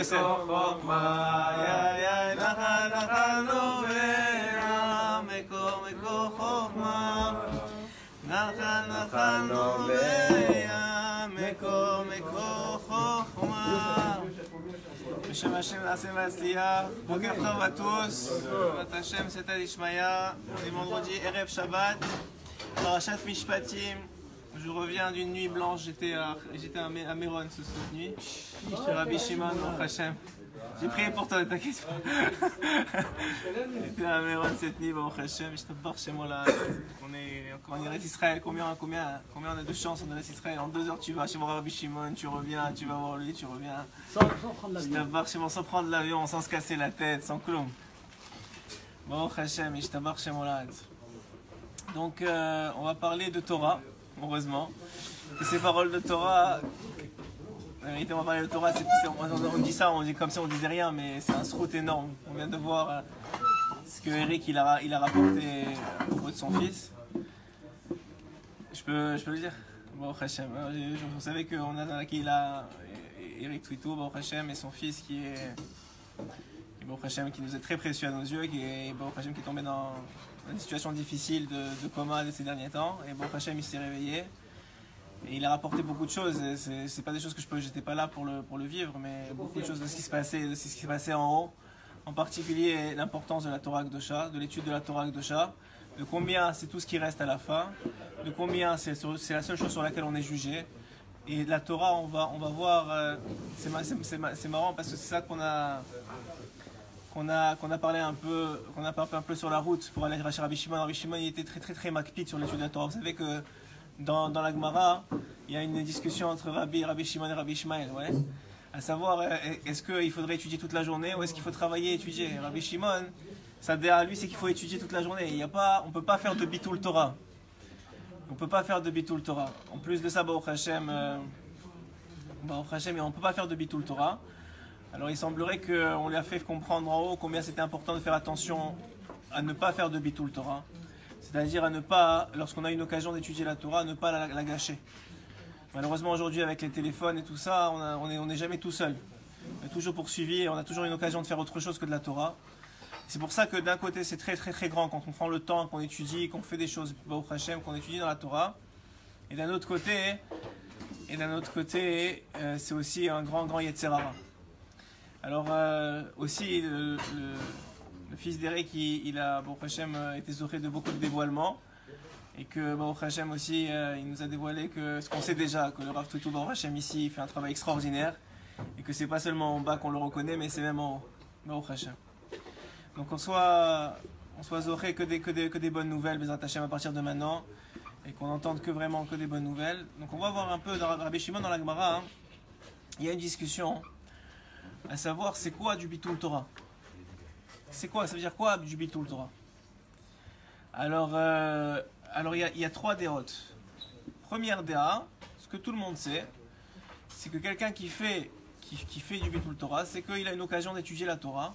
Yosef. בשם השם נעשה והצליח. בוקר טוב à tous. בעזרת השם סייעתא דשמיא. On est vendredi, Erev Shabbat. Parashat Mishpatim. Je reviens d'une nuit blanche. J'étais à Méron cette nuit. Chez Rabbi Shimon, Baruch Hashem. J'ai prié pour toi, t'inquiète pas. J'étais à Méron cette nuit, Baruch Hashem. Je te barre chez moi là. On est encore en Eretz Israël. Combien on a de chance en Eretz Israël? En 2 heures, tu vas chez mon Rabbi Shimon, tu reviens, tu vas voir lui, tu reviens. Sans prendre l'avion. Je te barre chez moi sans prendre l'avion, sans se casser la tête, sans cloum. Baruch Hashem, et je te barre chez moi là. Donc, on va parler de Torah, heureusement. Et ces paroles de Torah. En vérité, on va parler de Torah, on dit ça, on dit comme si on disait rien, mais c'est un srout énorme. On vient de voir ce que Eric il a rapporté à propos de son fils. Je peux le dire? Baruch Hashem. Vous savez qu'on a dans la Kehila Eric Twitou, Baruch Hashem, et son fils qui est Baruch Hashem, qui nous est très précieux à nos yeux, qui est Baruch Hashem, qui est tombé dans une situation difficile de coma de ces derniers temps, et Baruch Hashem il s'est réveillé. Et il a rapporté beaucoup de choses, c'est pas des choses que j'étais pas là pour le vivre, mais beaucoup de choses de ce qui se passait en haut, en particulier l'importance de la Torah Kedosha, de l'étude de la Torah Kedosha, de combien c'est tout ce qui reste à la fin, de combien c'est la seule chose sur laquelle on est jugé. Et la Torah, on va voir, c'est marrant parce que c'est ça qu'on a parlé un peu sur la route pour aller chez Rabbi Shimon. Rabbi Shimon il était très makpid sur l'étude de la Torah. Vous savez que dans la Gemara, il y a une discussion entre Rabbi Shimon et Rabbi Ishmael, ouais, à savoir est-ce qu'il faudrait étudier toute la journée ou est-ce qu'il faut travailler et étudier. Rabbi Shimon, sa idée à lui c'est qu'il faut étudier toute la journée. On ne peut pas faire de bitul Torah. On ne peut pas faire de bitul Torah. En plus de ça, Baruch Hashem, on ne peut pas faire de bitul Torah. Alors il semblerait qu'on lui a fait comprendre en haut combien c'était important de faire attention à ne pas faire de bitul Torah. C'est-à-dire à ne pas, lorsqu'on a une occasion d'étudier la Torah, ne pas la gâcher. Malheureusement aujourd'hui avec les téléphones et tout ça, on n'est jamais tout seul. On est toujours poursuivi et on a toujours une occasion de faire autre chose que de la Torah. C'est pour ça que d'un côté c'est très grand quand on prend le temps, qu'on étudie, qu'on fait des choses, Baruch Hashem, qu'on étudie dans la Torah. Et d'un autre côté, c'est aussi un grand Yetzer Hara. Alors aussi le fils d'Eric, il a, Baruch Hashem, été zoré de beaucoup de dévoilements. Et que Baruch Hashem aussi, il nous a dévoilé ce qu'on sait déjà, que le Rav Twitou Baruch Hashem ici fait un travail extraordinaire. Et que c'est pas seulement en bas qu'on le reconnaît, mais c'est même en haut. Baruch Hashem. Donc on soit zoré que des bonnes nouvelles, Bezrat Hashem, à partir de maintenant. Et qu'on n'entende vraiment que des bonnes nouvelles. Donc on va voir un peu dans Rabbi Shimon dans la Gemara. Hein, il y a une discussion, à savoir c'est quoi du bitul Torah. C'est quoi? Ça veut dire quoi du bitul Torah? Alors il y a 3 dérotes. Première déra, ce que tout le monde sait, c'est que quelqu'un qui fait du bitul Torah, c'est qu'il a une occasion d'étudier la Torah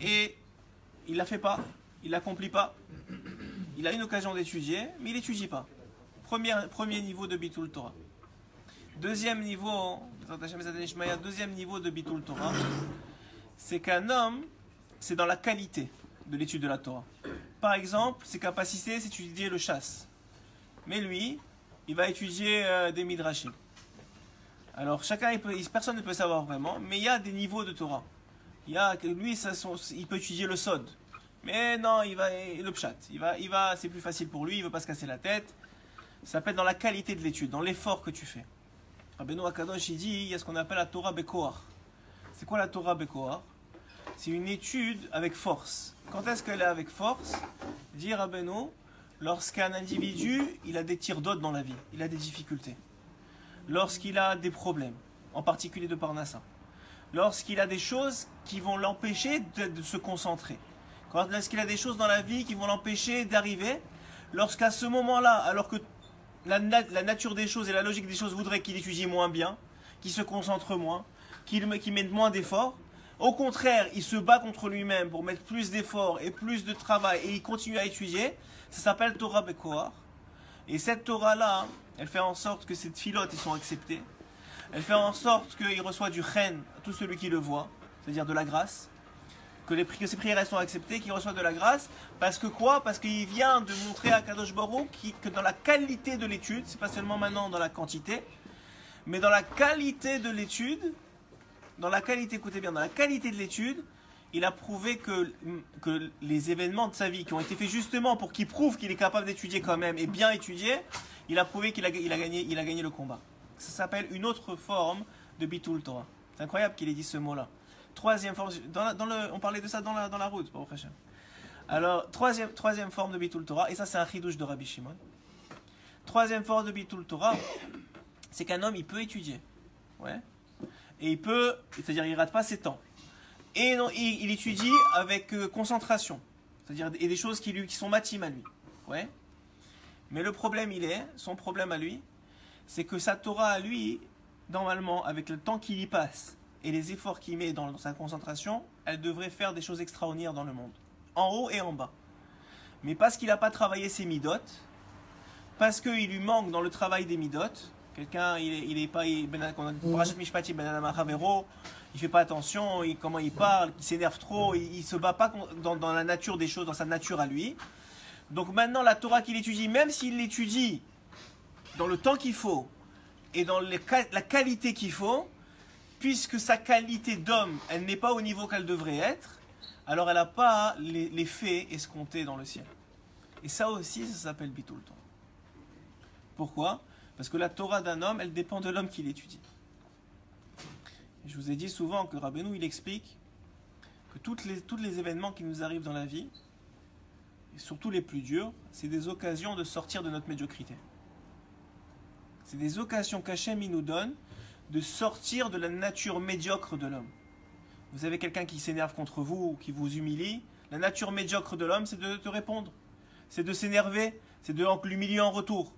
et il la fait pas, il l'accomplit pas. Il a une occasion d'étudier, mais il n'étudie pas. Premier niveau de bitul Torah. Deuxième niveau de bitul Torah, c'est qu'un homme, c'est dans la qualité de l'étude de la Torah. Par exemple, ses capacités, c'est d'étudier le chasse. Mais lui, il va étudier des midrashim. Alors, personne ne peut savoir vraiment, mais il y a des niveaux de Torah. Lui, il peut étudier le sod. Mais non, le pshat. C'est plus facile pour lui, il ne veut pas se casser la tête. Ça peut être dans la qualité de l'étude, dans l'effort que tu fais. Rabbeinu Akadosh, il dit, il y a ce qu'on appelle la Torah Bekoar. C'est quoi la Torah Bekoar? C'est une étude avec force. Quand est-ce qu'elle est avec force? Dit Rabbeinu, lorsqu'un individu, il a des tirs d'aude dans la vie, il a des difficultés. Lorsqu'il a des problèmes, en particulier de Parnassa. Lorsqu'il a des choses qui vont l'empêcher de se concentrer. Lorsqu'il a des choses dans la vie qui vont l'empêcher d'arriver. Lorsqu'à ce moment-là, alors que la nature des choses et la logique des choses voudrait qu'il étudie moins bien, qu'il se concentre moins, qu'il mette moins d'efforts. Au contraire, il se bat contre lui-même pour mettre plus d'efforts et plus de travail et il continue à étudier. Ça s'appelle Torah Bekoar. Et cette Torah-là, elle fait en sorte que ces tfilotes, ils sont acceptés. Elle fait en sorte qu'il reçoit du chen, tout celui qui le voit, c'est-à-dire de la grâce. Que ses prières sont acceptées, qu'il reçoit de la grâce. Parce que quoi? Parce qu'il vient de montrer à Kadosh Baruch que dans la qualité de l'étude, c'est pas seulement maintenant dans la quantité, mais dans la qualité de l'étude, écoutez bien, dans la qualité de l'étude, il a prouvé que les événements de sa vie qui ont été faits justement pour qu'il prouve qu'il est capable d'étudier quand même et bien étudier, il a prouvé qu'il a gagné le combat. Ça s'appelle une autre forme de Bitul Torah. C'est incroyable qu'il ait dit ce mot-là. Troisième forme, on parlait de ça dans la route, pour Hashem. Alors, troisième forme de Bitul Torah, et ça c'est un chidouche de Rabbi Shimon. Troisième forme de Bitul Torah, c'est qu'un homme il peut étudier, ouais, et il peut, c'est-à-dire il rate pas ses temps, et non, il étudie avec concentration, c'est-à-dire et des choses qui sont matimes à lui, ouais. Mais le problème son problème à lui, c'est que sa Torah à lui, normalement, avec le temps qu'il y passe et les efforts qu'il met dans sa concentration, elle devrait faire des choses extraordinaires dans le monde, en haut et en bas. Mais parce qu'il n'a pas travaillé ses midotes, parce qu'il lui manque dans le travail des midotes, quelqu'un, il est pas, il fait pas attention, comment il parle, il s'énerve trop, il se bat pas dans la nature des choses, dans sa nature à lui. Donc maintenant, la Torah qu'il étudie, même s'il l'étudie dans le temps qu'il faut et dans la qualité qu'il faut, puisque sa qualité d'homme, elle n'est pas au niveau qu'elle devrait être, alors elle n'a pas les faits escomptés dans le ciel. Et ça aussi, ça s'appelle Bitul Torah. Pourquoi? Parce que la Torah d'un homme, elle dépend de l'homme qui l'étudie. Et je vous ai dit souvent que Rabbeinu, il explique que tous les événements qui nous arrivent dans la vie, et surtout les plus durs, c'est des occasions de sortir de notre médiocrité. C'est des occasions qu'Hachem nous donne de sortir de la nature médiocre de l'homme. Vous avez quelqu'un qui s'énerve contre vous ou qui vous humilie, la nature médiocre de l'homme, c'est de te répondre. C'est de s'énerver, c'est de l'humilier en retour.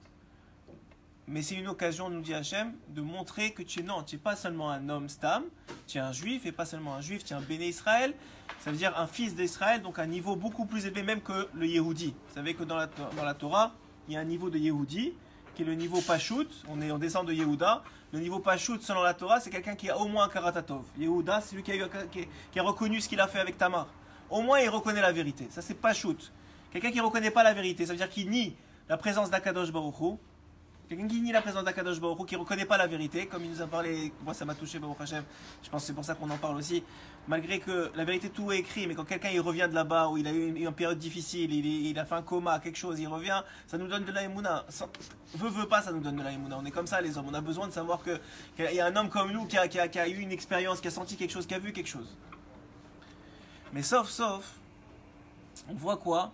Mais c'est une occasion, nous dit Hachem, de montrer que tu n'es pas seulement un homme stam, tu es un juif, et pas seulement un juif, tu es un béné Israël, ça veut dire un fils d'Israël, donc un niveau beaucoup plus élevé même que le Yehudi. Vous savez que dans la Torah, il y a un niveau de Yehudi, qui est le niveau Pashut, on descend de Yehuda. Le niveau Pashut, selon la Torah, c'est quelqu'un qui a au moins un Karatatov. Yehuda, c'est lui qui a reconnu ce qu'il a fait avec Tamar. Au moins, il reconnaît la vérité. Ça, c'est Pashut. Quelqu'un qui ne reconnaît pas la vérité, ça veut dire qu'il nie la présence d'Akadosh Baruch Hu. Quelqu'un qui nie la présence d'Akadosh Baruch Hu, qui ne reconnaît pas la vérité, comme il nous a parlé, moi ça m'a touché Baruch Hashem, je pense que c'est pour ça qu'on en parle aussi, malgré que la vérité tout est écrit, mais quand quelqu'un il revient de là-bas, où il a eu une période difficile, il a fait un coma, quelque chose, il revient, ça nous donne de la émouna. Veut pas, ça nous donne de la émouna. On est comme ça les hommes, on a besoin de savoir qu'il y a un homme comme nous qui a eu une expérience, qui a senti quelque chose, qui a vu quelque chose. Mais sauf, on voit quoi?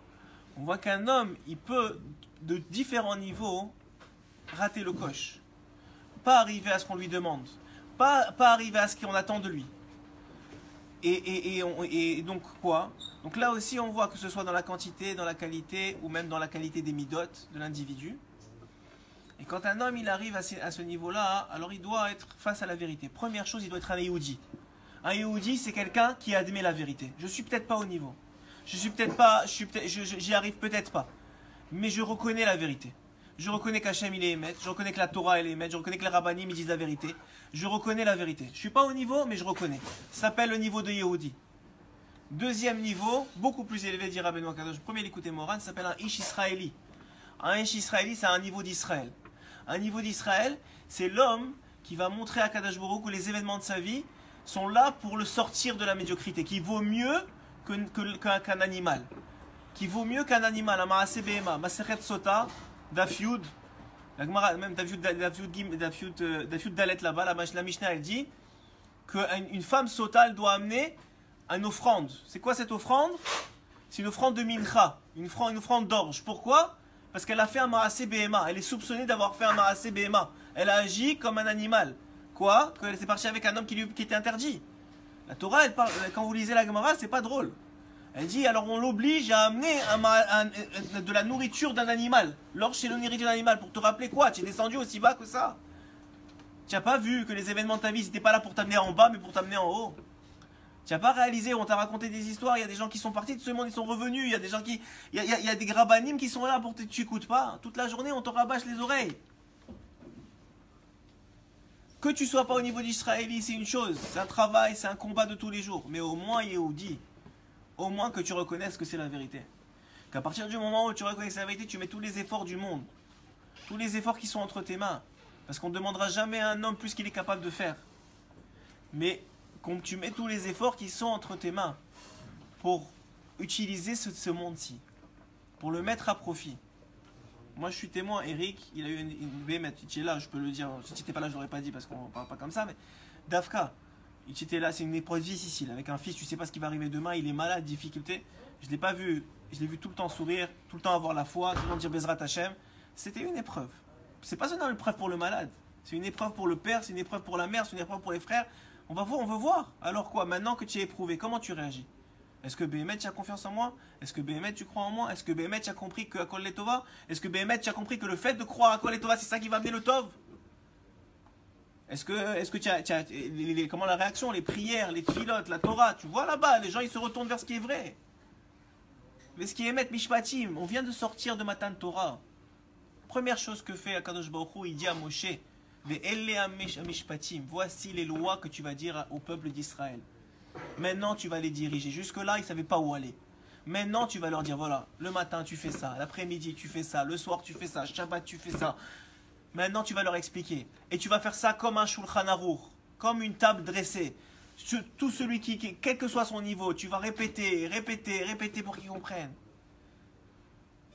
On voit qu'un homme, il peut, de différents niveaux, rater le coche, pas arriver à ce qu'on lui demande, pas arriver à ce qu'on attend de lui. Et donc quoi? Donc là aussi on voit que ce soit dans la quantité, dans la qualité, ou même dans la qualité des midotes de l'individu. Et quand un homme il arrive à ce niveau-là, alors il doit être face à la vérité. Première chose, il doit être un Yehudi. Un Yehudi, c'est quelqu'un qui admet la vérité. Je suis peut-être pas au niveau, j'y arrive peut-être pas, mais je reconnais la vérité. Je reconnais qu'Hachem il est émet, je reconnais que la Torah elle est émet, je reconnais que les rabbanim ils disent la vérité. Je reconnais la vérité. Je ne suis pas au niveau, mais je reconnais. Ça s'appelle le niveau de Yehudi. Deuxième niveau, beaucoup plus élevé, dit Rabbeinu Akadosh. Premier, l'écoutez Moran, ça s'appelle un Ish Israéli. Un Ish Israéli, c'est un niveau d'Israël. Un niveau d'Israël, c'est l'homme qui va montrer à Kadosh Baruch Hu que les événements de sa vie sont là pour le sortir de la médiocrité, qui vaut mieux qu'un animal. Qui vaut mieux qu'un animal. Un Maaseh Behema, Masechet Sota, Daf Yud, la Gemara, même Daf Yud Dalet là-bas, la Mishnah elle dit qu'une femme sota elle doit amener une offrande. C'est quoi cette offrande? C'est une offrande de mincha, une offrande d'orge. Pourquoi? Parce qu'elle a fait un Maaseh Behema. Elle est soupçonnée d'avoir fait un Maaseh Behema. Elle a agi comme un animal. Quoi? Qu'elle s'est partie avec un homme qui était interdit. La Torah, elle parle, quand vous lisez la Gemara, c'est pas drôle. Elle dit, alors on l'oblige à amener de la nourriture d'un animal. L'orge, c'est la nourriture d'un animal. Pour te rappeler quoi? Tu es descendu aussi bas que ça. Tu n'as pas vu que les événements de ta vie, n'étaient pas là pour t'amener en bas, mais pour t'amener en haut. Tu n'as pas réalisé, on t'a raconté des histoires, il y a des gens qui sont partis de ce monde, ils sont revenus. Il y a des gens qui... Il y a des rabbanim qui sont là pour tu n'écoutes pas. Toute la journée, on te rabâche les oreilles. Que tu sois pas au niveau d'Israéli, c'est une chose. C'est un travail, c'est un combat de tous les jours. Mais au moins, Yehudi, au moins que tu reconnaisses que c'est la vérité. Qu'à partir du moment où tu reconnais que c'est la vérité, tu mets tous les efforts du monde. Tous les efforts qui sont entre tes mains. Parce qu'on ne demandera jamais à un homme plus qu'il est capable de faire. Mais quand tu mets tous les efforts qui sont entre tes mains pour utiliser ce monde-ci, pour le mettre à profit. Moi, je suis témoin, Eric, il a eu une BMT. Tu es là, je peux le dire. Si tu n'étais pas là, je ne l'aurais pas dit parce qu'on ne parle pas comme ça. Mais Dafka, il était là, c'est une épreuve difficile. Avec un fils, tu ne sais pas ce qui va arriver demain, il est malade, difficulté. Je ne l'ai pas vu, je l'ai vu tout le temps sourire, tout le temps avoir la foi, tout le temps dire Bezrat Hashem. C'était une épreuve. C'est pas seulement une épreuve pour le malade. C'est une épreuve pour le père, c'est une épreuve pour la mère, c'est une épreuve pour les frères. On va voir, on veut voir. Alors quoi, maintenant que tu es éprouvé, comment tu réagis? Est-ce que Béhémet, tu as confiance en moi? Est-ce que Béhémet, tu crois en moi? Est-ce que Béhémet, tu as compris que Akol Letova? Est-ce que Béhémet, tu as compris que le fait de croire à Akol Letova, c'est ça qui va amener le Tov? Est-ce que tu as comment la réaction, les prières, les tfilotes, la Torah? Tu vois là-bas, les gens ils se retournent vers ce qui est vrai. Mais ce qui est Emet Mishpatim, on vient de sortir de Matan Torah. Première chose que fait Akadosh Baruch Hu, il dit à Moshe, Mishpatim, voici les lois que tu vas dire au peuple d'Israël. Maintenant tu vas les diriger. Jusque-là, ils ne savaient pas où aller. Maintenant tu vas leur dire, voilà, le matin tu fais ça, l'après-midi tu fais ça, le soir tu fais ça, Shabbat tu fais ça. Maintenant tu vas leur expliquer. Et tu vas faire ça comme un Shulchan Aruch, comme une table dressée. Tout celui qui, quel que soit son niveau, tu vas répéter pour qu'ils comprennent.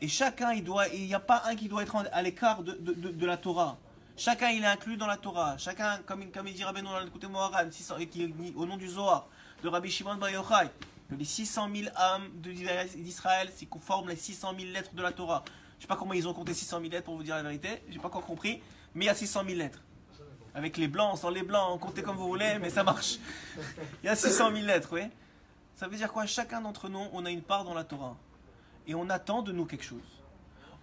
Et chacun, il n'y a pas un qui doit être à l'écart de la Torah. Chacun, il est inclus dans la Torah. Chacun, comme il dit Rabbeinu dans le côté Moharan, au nom du Zohar, de Rabbi Shimon Bar Yochai, que les 600 000 âmes d'Israël, c'est qu'on forme les 600 000 lettres de la Torah. Je ne sais pas comment ils ont compté 600 000 lettres pour vous dire la vérité, je n'ai pas encore compris, mais il y a 600 000 lettres. Avec les blancs, sans les blancs, comptez comme vous voulez, mais ça marche. Il y a 600 000 lettres, oui. Ça veut dire quoi? Chacun d'entre nous, on a une part dans la Torah. Et on attend de nous quelque chose.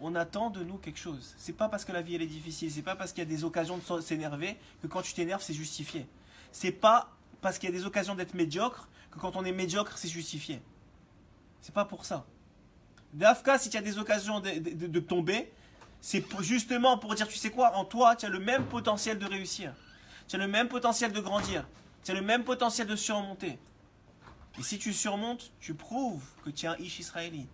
On attend de nous quelque chose. C'est pas parce que la vie elle est difficile, c'est pas parce qu'il y a des occasions de s'énerver que quand tu t'énerves c'est justifié. C'est pas parce qu'il y a des occasions d'être médiocre que quand on est médiocre c'est justifié. C'est pas pour ça. D'Afka, si tu as des occasions de tomber, c'est justement pour dire, tu sais quoi, en toi tu as le même potentiel de réussir. Tu as le même potentiel de grandir. Tu as le même potentiel de surmonter. Et si tu surmontes, tu prouves que tu es un Ish Israéli.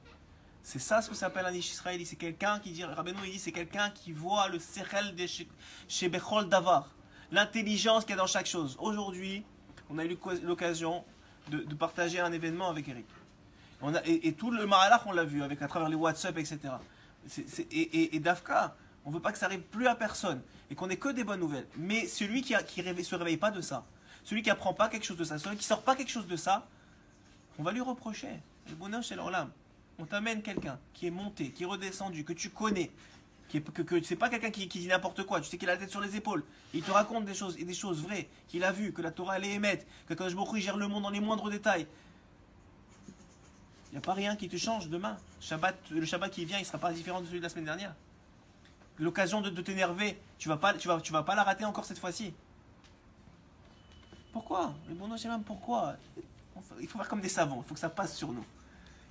C'est ça ce que s'appelle un Ish Israéli. C'est quelqu'un qui dit, Rabbeinu il dit, c'est quelqu'un qui voit le Sechel de chez Bechol Davar. L'intelligence qu'il y a dans chaque chose. Aujourd'hui, on a eu l'occasion de partager un événement avec Eric. Et tout le Mahalach, on l'a vu à travers les WhatsApp, etc. Et Dafka, on ne veut pas que ça arrive plus à personne. Et qu'on n'ait que des bonnes nouvelles. Mais celui qui ne se réveille pas de ça, celui qui n'apprend pas quelque chose de ça, celui qui ne sort pas quelque chose de ça, on va lui reprocher. Le bonheur chez l'Olam. On t'amène quelqu'un qui est monté, qui est redescendu, que tu connais, que c'est pas quelqu'un qui dit n'importe quoi, tu sais qu'il a la tête sur les épaules, et il te raconte des choses vraies, qu'il a vues, que la Torah elle est émette, que quand je me gère le monde dans les moindres détails. Il n'y a pas rien qui te change demain. Le Shabbat qui vient, il ne sera pas différent de celui de la semaine dernière. L'occasion de t'énerver, tu vas pas la rater encore cette fois-ci. Pourquoi? Le bon Dieu, même pourquoi? Il faut faire comme des savants, il faut que ça passe sur nous.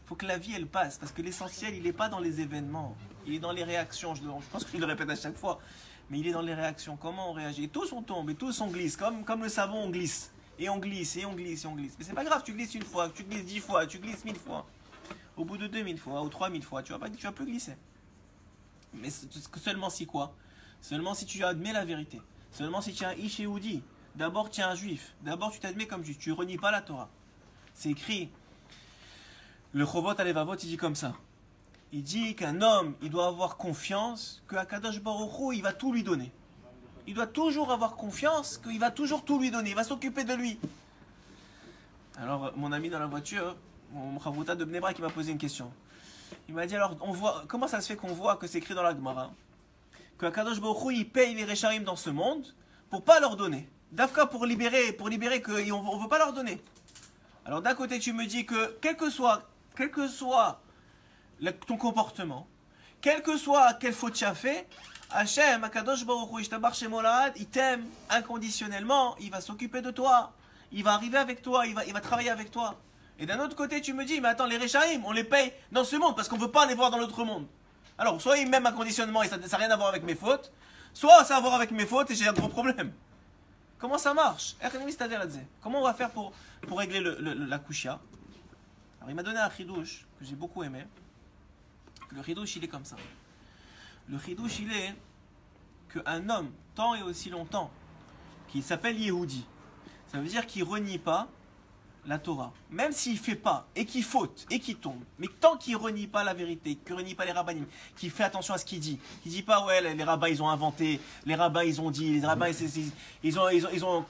Il faut que la vie elle passe, parce que l'essentiel il n'est pas dans les événements, il est dans les réactions. Je pense que je le répète à chaque fois, mais il est dans les réactions. Comment on réagit? Et tous on tombe, et tous on glisse, comme le savon on glisse. Et on glisse, et on glisse, et on glisse. Mais c'est pas grave, tu glisses une fois, tu glisses 10 fois, tu glisses 1000 fois. Au bout de 2000 fois, ou 3000 fois, tu vas plus glisser. Mais seulement si quoi? Seulement si tu admets la vérité. Seulement si tu es un Ish Yehudi. D'abord tu es un juif. D'abord tu t'admets comme juif. Tu ne renies pas la Torah. C'est écrit. Le Chovot Alevavot, il dit comme ça. Il dit qu'un homme, il doit avoir confiance que Akadosh Baruch Hu, il va tout lui donner. Il doit toujours avoir confiance qu'il va toujours tout lui donner. Il va s'occuper de lui. Alors, mon ami dans la voiture, mon Chavruta de Bnei Brak, il m'a posé une question. Il m'a dit, alors, comment ça se fait qu'on voit que c'est écrit dans la Gemara que Akadosh Baruch Hu, il paye les Rechaim dans ce monde pour pas leur donner. Dafka pour libérer qu'on ne veut pas leur donner. Alors, d'un côté, tu me dis que, quel que soit ton comportement, quel que soit quelle faute tu as fait, Hachem, Akadosh Baruch Hu, Ishtabar Shemolad, il t'aime inconditionnellement, il va s'occuper de toi, il va arriver avec toi, il va travailler avec toi. Et d'un autre côté, tu me dis, mais attends, les Rechaim, on les paye dans ce monde parce qu'on ne veut pas les voir dans l'autre monde. Alors, soit ils m'aiment inconditionnellement et ça n'a rien à voir avec mes fautes, soit ça a à voir avec mes fautes et j'ai un gros problème. Comment ça marche? Comment on va faire pour régler la kushia? Alors il m'a donné un chidouche que j'ai beaucoup aimé. Le chidouche il est comme ça. Le chidouche il est qu'un homme, tant et aussi longtemps, qui s'appelle Yehudi, ça veut dire qu'il renie pas la Torah. Même s'il fait pas, et qu'il faute, et qu'il tombe, mais tant qu'il renie pas la vérité, qu'il renie pas les rabbinim, qu'il fait attention à ce qu'il dit pas ouais les rabbins ils ont inventé, les rabbins ils ont dit, les rabbins ils ont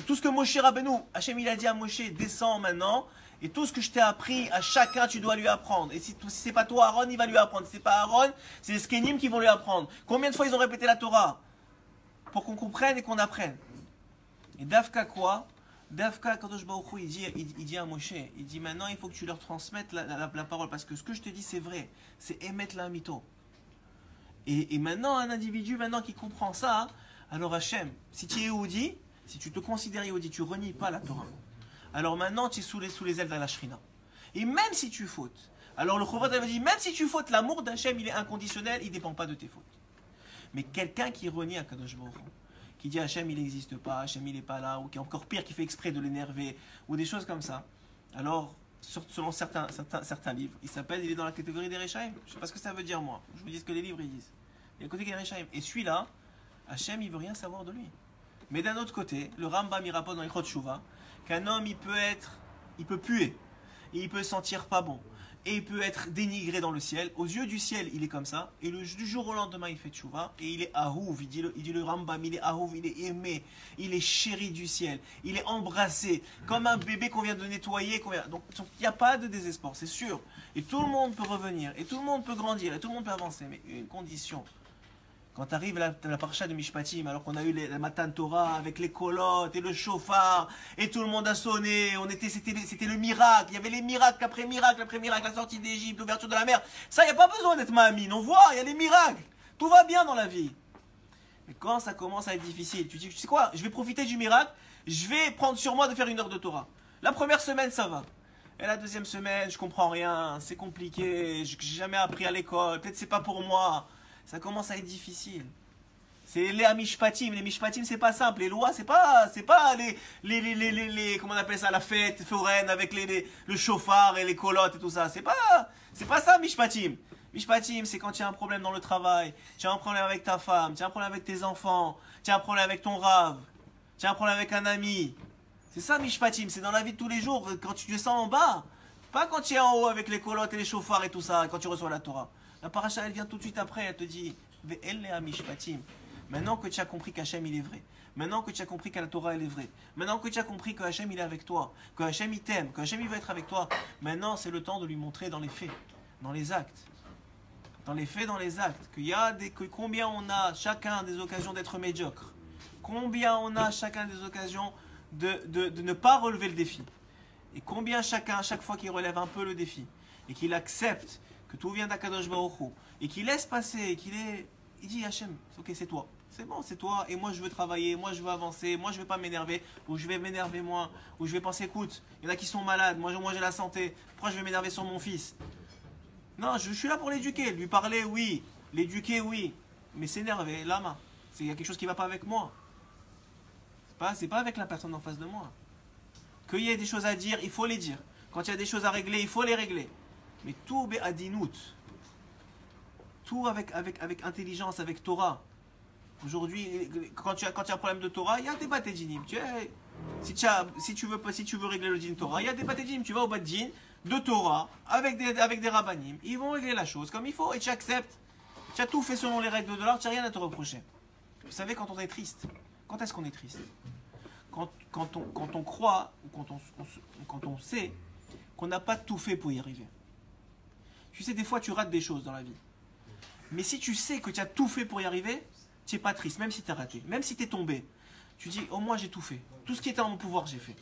tout ce que Moshe Rabbeinu, Hachem il a dit à Moshe, descends maintenant, et tout ce que je t'ai appris, à chacun tu dois lui apprendre. Et si c'est pas toi Aaron, il va lui apprendre. Si c'est pas Aaron, c'est les Skenim qui vont lui apprendre. Combien de fois ils ont répété la Torah pour qu'on comprenne et qu'on apprenne. Et Dafka quoi? Dafka, Kadosh Baruch Hu, il dit à Moshe, il dit maintenant il faut que tu leur transmettes la parole, parce que ce que je te dis c'est vrai, c'est émettre la mytho. Et maintenant un individu qui comprend ça, alors Hachem, si tu es Yehudi, si tu te considères Yehudi, tu renies pas la Torah, alors maintenant tu es sous les ailes de la Shrina. Et même si tu fautes, alors le Chovat avait dit, même si tu fautes, l'amour d'Hachem il est inconditionnel, il ne dépend pas de tes fautes. Mais quelqu'un qui renie à Kadosh Baruch Hu, qui dit Hachem il n'existe pas, Hachem il n'est pas là, ou qui est encore pire, qui fait exprès de l'énerver, ou des choses comme ça, alors selon certains livres, il est dans la catégorie des Rechaim. Je ne sais pas ce que ça veut dire moi, je vous dis ce que les livres ils disent. Il y a le côté des Rechaim. Et celui-là, Hachem il veut rien savoir de lui. Mais d'un autre côté, le Rambam il rapporte dans les Chot Shuvah qu'un homme il peut puer, et il peut sentir pas bon, et il peut être dénigré dans le ciel. Aux yeux du ciel, il est comme ça. Et du jour au lendemain, il fait tchouva. Et il est ahouv. Il dit le Rambam, il est ahouv, il est aimé. Il est chéri du ciel. Il est embrassé. Comme un bébé qu'on vient de nettoyer. Donc, il n'y a pas de désespoir, c'est sûr. Et tout le monde peut revenir. Et tout le monde peut grandir. Et tout le monde peut avancer. Mais une condition. Quand arrive la paracha de Mishpatim, alors qu'on a eu la Matan Torah avec les colottes et le chauffard, et tout le monde a sonné, c'était le miracle, il y avait les miracles après miracle, la sortie d'Égypte, l'ouverture de la mer. Ça, il n'y a pas besoin d'être Mahamine, on voit, il y a les miracles. Tout va bien dans la vie. Mais quand ça commence à être difficile, tu dis, tu sais quoi, je vais profiter du miracle, je vais prendre sur moi de faire une heure de Torah. La première semaine, ça va. Et la deuxième semaine, je comprends rien, c'est compliqué, j'ai jamais appris à l'école, peut-être c'est pas pour moi. Ça commence à être difficile. C'est les Mishpatim. Les Mishpatim, c'est pas simple. Les lois, c'est pas comment on appelle ça, la fête foraine avec le chauffard et les colottes et tout ça. C'est pas ça, Mishpatim. Mishpatim, c'est quand tu as un problème dans le travail, tu as un problème avec ta femme, tu as un problème avec tes enfants, tu as un problème avec ton rave, tu as un problème avec un ami. C'est ça, Mishpatim. C'est dans la vie de tous les jours, quand tu descends en bas. Pas quand tu es en haut avec les colottes et les chauffards et tout ça, quand tu reçois la Torah. La paracha, elle vient tout de suite après, elle te dit maintenant que tu as compris qu'Hachem il est vrai, maintenant que tu as compris que la Torah elle est vraie, maintenant que tu as compris que Hachem il est avec toi, que Hachem il t'aime, que Hachem il veut être avec toi, maintenant c'est le temps de lui montrer dans les faits, dans les actes. Dans les faits, dans les actes, combien on a chacun des occasions d'être médiocre, combien on a chacun des occasions de ne pas relever le défi, et combien chacun, chaque fois qu'il relève un peu le défi, et qu'il accepte que tout vient d'Akadosh Baruch Hu, et qu'il laisse passer, il dit Hachem, ok c'est toi, c'est bon c'est toi, et moi je veux travailler, moi je veux avancer, moi je ne vais pas m'énerver, ou je vais m'énerver moi, ou je vais penser écoute, il y en a qui sont malades, moi j'ai la santé, pourquoi je vais m'énerver sur mon fils? Non, je suis là pour l'éduquer, lui parler oui, l'éduquer oui, mais s'énerver, lama, il y a quelque chose qui ne va pas avec moi, c'est pas avec la personne en face de moi. Qu'il y ait des choses à dire, il faut les dire, quand il y a des choses à régler, il faut les régler. Mais tout béadinout, tout avec intelligence, avec Torah. Aujourd'hui, quand tu as un problème de Torah, il y a des batédinim. Si tu veux régler le din Torah, il y a des batédinim. Tu vas au badin de Torah avec des rabbanim. Ils vont régler la chose comme il faut et tu acceptes. Tu as tout fait selon les règles de l'art, tu n'as rien à te reprocher. Vous savez, quand on est triste, quand est-ce qu'on est triste? Quand on croit, ou quand on sait qu'on n'a pas tout fait pour y arriver. Tu sais, des fois, tu rates des choses dans la vie. Mais si tu sais que tu as tout fait pour y arriver, tu n'es pas triste, même si tu as raté, même si tu es tombé. Tu dis, oh, moi, j'ai tout fait. Tout ce qui était en mon pouvoir, j'ai fait.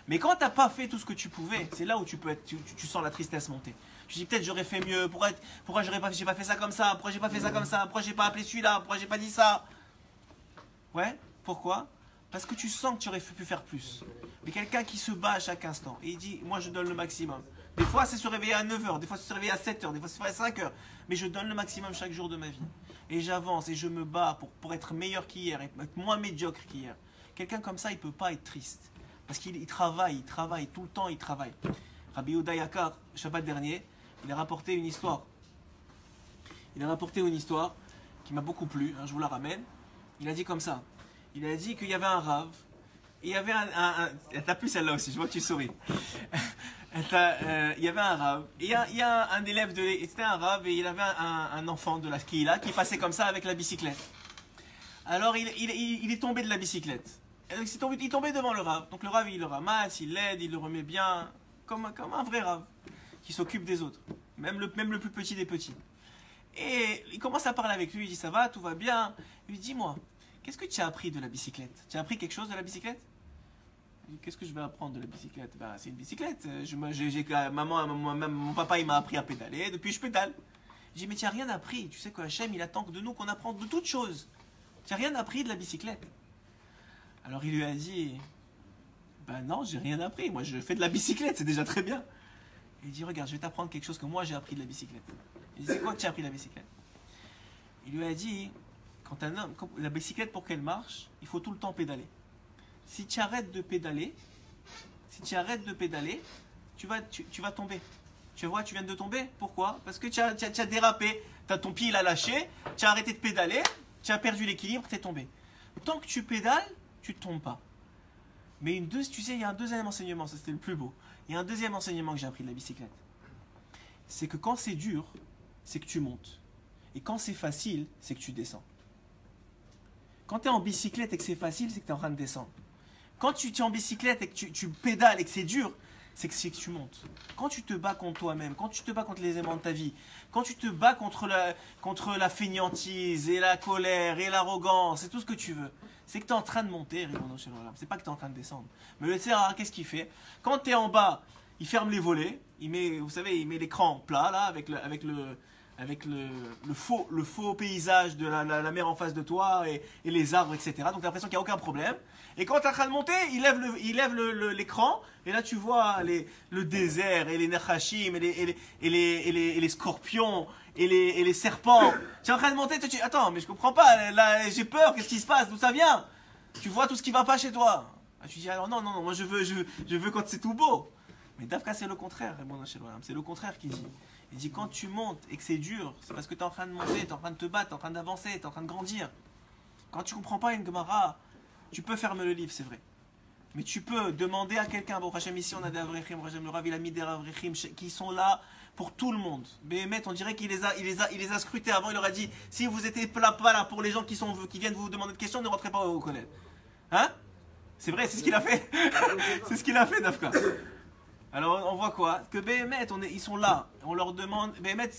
Mais quand tu n'as pas fait tout ce que tu pouvais, c'est là où tu sens la tristesse monter. Tu dis, peut-être j'aurais fait mieux. Pourquoi j'ai pas fait ça comme ça? Pourquoi j'ai pas fait ça comme ça? Pourquoi j'ai pas appelé celui-là? Pourquoi j'ai pas dit ça? Ouais, pourquoi? Parce que tu sens que tu aurais pu faire plus. Mais quelqu'un qui se bat à chaque instant, et il dit, moi, je donne le maximum. Des fois, c'est se réveiller à 9h, des fois, c'est se réveiller à 7h, des fois, c'est se réveiller à 5h. Mais je donne le maximum chaque jour de ma vie. Et j'avance et je me bats pour être meilleur qu'hier, et être moins médiocre qu'hier. Quelqu'un comme ça, il ne peut pas être triste. Parce qu'il travaille, tout le temps il travaille. Rabbi Yehuda Yakar, Shabbat dernier, il a rapporté une histoire. Il a rapporté une histoire qui m'a beaucoup plu, hein, je vous la ramène. Il a dit comme ça. Il a dit qu'il y avait un rave. Et il y avait t'as plus celle-là aussi, je vois que tu souris. Il y avait un rave. Et il y a un élève c'était un rave et il avait un enfant de la Kihila qui passait comme ça avec la bicyclette. Alors il est tombé de la bicyclette. Et donc, il est tombé devant le rave. Donc le rave il le ramasse, il l'aide, il le remet bien, comme un vrai rave qui s'occupe des autres. Même le plus petit des petits. Et il commence à parler avec lui, il dit ça va, tout va bien. Il lui dit dis-moi, qu'est-ce que tu as appris de la bicyclette? Tu as appris quelque chose de la bicyclette? Qu'est-ce que je vais apprendre de la bicyclette? Ben, c'est une bicyclette. Mon papa il m'a appris à pédaler, depuis je pédale. Je dis mais tu n'as rien appris. Tu sais que Hachem il attend de nous qu'on apprenne de toutes choses. Tu n'as rien appris de la bicyclette. Alors il lui a dit ben non, j'ai rien appris. Moi je fais de la bicyclette, c'est déjà très bien. Il dit regarde, je vais t'apprendre quelque chose que moi j'ai appris de la bicyclette. Il dit c'est quoi que tu as appris de la bicyclette? Il lui a dit quand la bicyclette pour qu'elle marche, il faut tout le temps pédaler. Si tu arrêtes de pédaler, tu vas tomber. Tu vois, tu viens de tomber. Pourquoi? Parce que tu as dérapé, ton pied il a lâché, tu as arrêté de pédaler, tu as perdu l'équilibre, tu es tombé. Tant que tu pédales, tu ne tombes pas. Mais tu sais, il y a un deuxième enseignement, ça c'était le plus beau. Il y a un deuxième enseignement que j'ai appris de la bicyclette. C'est que quand c'est dur, c'est que tu montes. Et quand c'est facile, c'est que tu descends. Quand tu es en bicyclette et que c'est facile, c'est que tu es en train de descendre. Quand tu es en bicyclette et que tu pédales et que c'est dur, c'est que tu montes. Quand tu te bats contre toi-même, quand tu te bats contre les aimants de ta vie, quand tu te bats contre la fainéantise et la colère et l'arrogance et tout ce que tu veux, c'est que tu es en train de monter, c'est pas que tu es en train de descendre. Mais le Tsera, qu'est-ce qu'il fait? Quand tu es en bas, il ferme les volets, il met l'écran plat là, avec le faux paysage de la mer en face de toi et les arbres, etc. Donc tu as l'impression qu'il n'y a aucun problème. Et quand tu es en train de monter, il lève l'écran et là tu vois le désert et les nechashim et les scorpions et les serpents. Tu es en train de monter, tu dis attends, mais je comprends pas, là j'ai peur, qu'est-ce qui se passe, d'où ça vient? Tu vois tout ce qui va pas chez toi. Tu dis alors non, moi je veux quand c'est tout beau. Mais Dafka c'est le contraire, c'est le contraire qu'il dit. Il dit quand tu montes et que c'est dur, c'est parce que tu es en train de monter, tu es en train de te battre, tu es en train d'avancer, tu es en train de grandir. Quand tu ne comprends pas une Gemara, tu peux fermer le livre, c'est vrai. Mais tu peux demander à quelqu'un, bon, Hachem, ici on a des Avrechim, le Rav il a mis des Avrechim qui sont là pour tout le monde. Béhémet, on dirait qu'il les a scrutés avant, il leur a dit si vous n'étiez pas là pour les gens qui viennent vous demander des questions, ne rentrez pas au collège. Hein? C'est vrai, c'est ce qu'il a fait. C'est ce qu'il a fait, Dafka. Alors on voit quoi? Que Béhémet, ils sont là, on leur demande, Béhémet,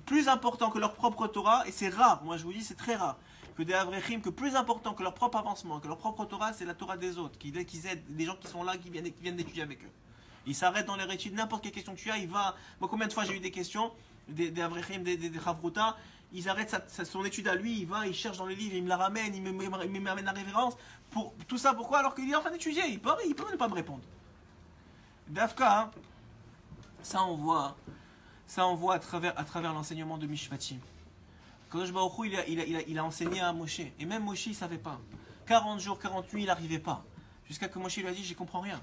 plus important que leur propre Torah, et c'est rare, moi je vous dis c'est très rare, que des Avrechim, que plus important que leur propre avancement, que leur propre Torah, c'est la Torah des autres, qui aident des gens qui sont là, qui viennent d'étudier avec eux. Ils s'arrêtent dans leur étude, n'importe quelle question que tu as, il va, moi combien de fois j'ai eu des questions, des Avrechim, des Chavruta, ils arrêtent son étude à lui, il va, il cherche dans les livres, il me la ramène, il m'amène la référence, pour tout ça pourquoi? Alors qu'il est en train d'étudier, il peut ne pas me répondre. Dafka, hein, ça on voit à travers l'enseignement de Mishpatim. Kadosh Baruch Hu, il a enseigné à Moshe. Et même Moshe, il ne savait pas. 40 jours, 40 nuits, il n'arrivait pas. Jusqu'à que Moshe lui a dit, j'y comprends rien.